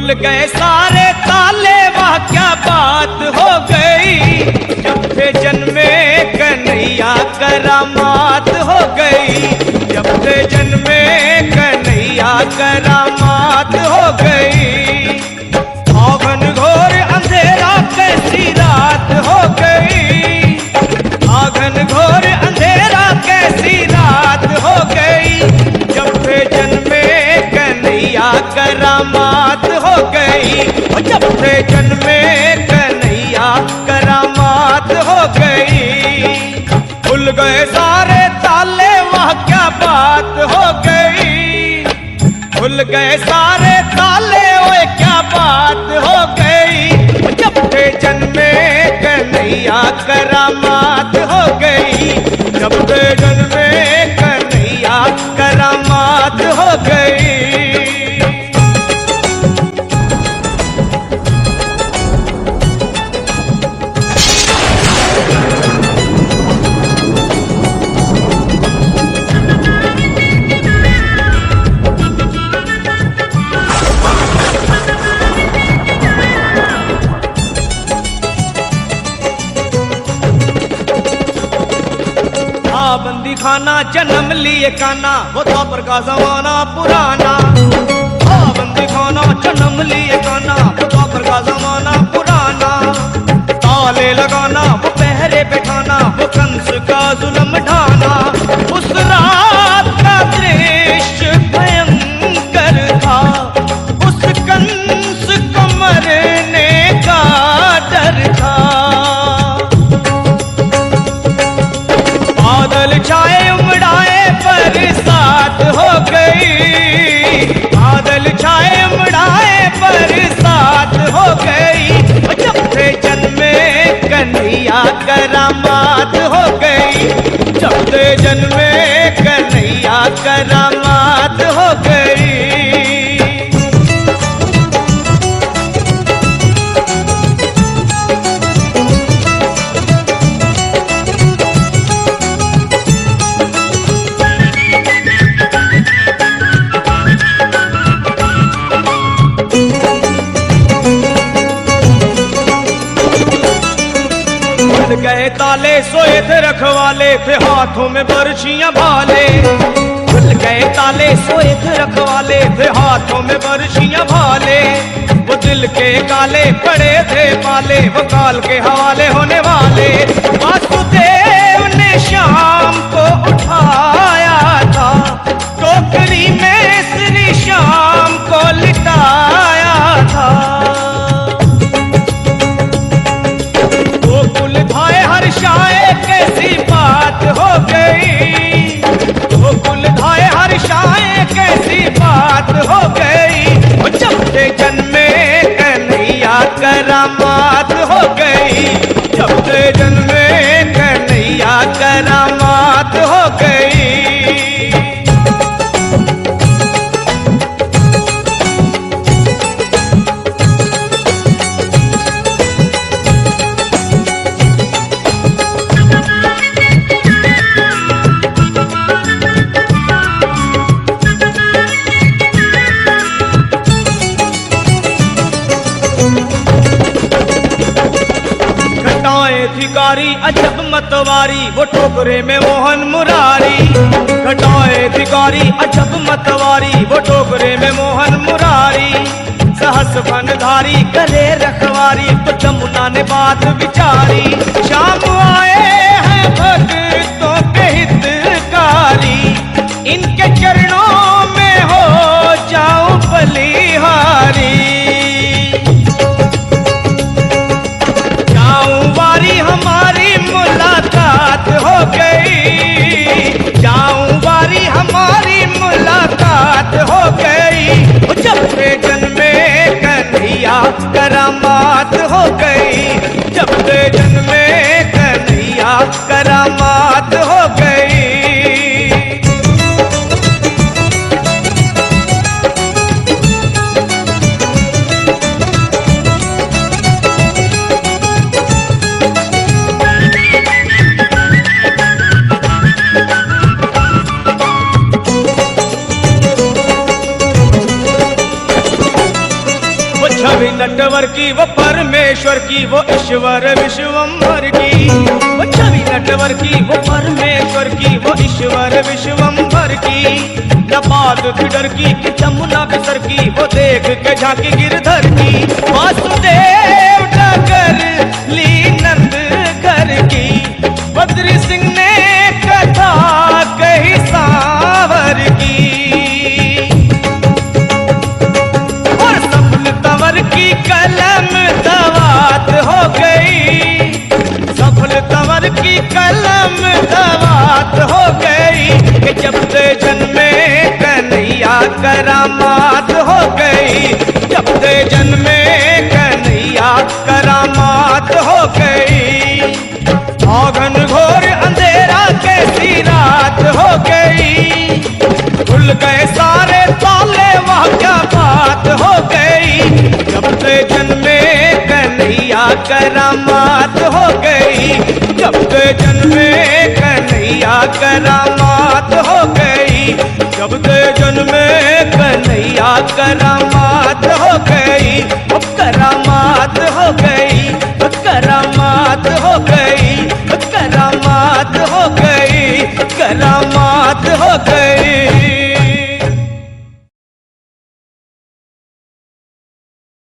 खुल गए सारे ताले, वाह क्या बात हो गई। जब थे जन्मे कन्हैया करामात हो गई। जब थे जन्मे कन्हैया करामात हो गई। आंगन घोर अंधेरा कैसी रात हो गई। आंगन घोर अंधेरा कैसी रात हो गई। जब थे जन्मे कन्हैया करामात हो गई। जब थे जन्मे कन्हैया करामात हो गई। खुल गए सारे ताले, वह क्या बात हो गई। खुल गए सारे ताले, ओए क्या बात हो गई। जब थे जन्मे कन्हैया करामात हो गई। जब थे जन्मे कन्हैया करामात हो गई। बंदी खाना जन्म लिए काना, वो द्वापर का जमाना पुराना। बंदी खाना जन्म लिए काना, वो द्वापर का जमाना पुराना। ताले लगाना, वो पहरे बैठाना, वो कंस का जुल्म ढाना। उस रात का दृश्य भयंकर था, उस कंस को मरने का डर था। बादल छाए उमड़ाए बरसात हो गई। बादल छाए उमड़ाए बरसात हो गई। जब थे जन्मे कन्हैया करामात हो गई। जब थे जन्मे कन्हैया करामात हो गई। गए ताले, सोए थे रखवाले, थे हाथों में बरछियां भाले। खुल गए ताले, सोए थे रखवाले, थे हाथों में बरछियां भाले। वो दिल के काले पड़े थे पाले, वो काल के हवाले होने वाले। वासुदेव ने शाम को उठाया था, टोकरी में श्री श्याम को लिटाया था। हर्षाए कैसी बात हो गई। गोकुल धाए हर्षाए कैसी बात हो गई। जब थे जन्मे कन्हैया करामात हो गई। जब थे जन्मे कन्हैया करामात हो गई। भिखारी अजब मतवारी, वो टोकरे में मोहन मुरारी। घटाए भिखारी अजब मतवारी, वो टोकरे में मोहन मुरारी। सहस बनधारी गले रखवारी, तो जमुना ने बात विचारी। शाम आए हैं भक्तों के हितकारी, इनके चरणों में हो जाऊं बलिहारी। हमारी मुलाकात हो गई। जाऊं बारी हमारी मुलाकात हो गई। जब थे जन्मे कन्हैया करामात हो गई। जब थे जन्मे कन्हैया करामात हो गई। नटवर की वो परमेश्वर की वो ईश्वर विश्वम्भर की, वो छवि नटवर की वो परमेश्वर की वो ईश्वर विश्वम्भर की। न बात थी डर की कि जमुना बिसर की, वो देख के झांकी गिरधर की। वासुदेव डगर ली नंद घर की, बद्री सिंह ने कथा कही सांवर की। और सफल तंवर की कलम दवात हो गई, सफल तंवर की कलम दवात हो गई। कि जब से जन्मे कन्हैया करामात हो गई, जब से जन्मे कन्हैया करामात हो गई। औघन घोर अंधेरा कैसी रात हो गई, खुल गए सारे ताले वह क्या बात हो गई। जब से जन्मे कन्हैया करामात हो गई, जब से जन्मे कन्हैया करामात हो गई, जब से जन्मे कन्हैया करामात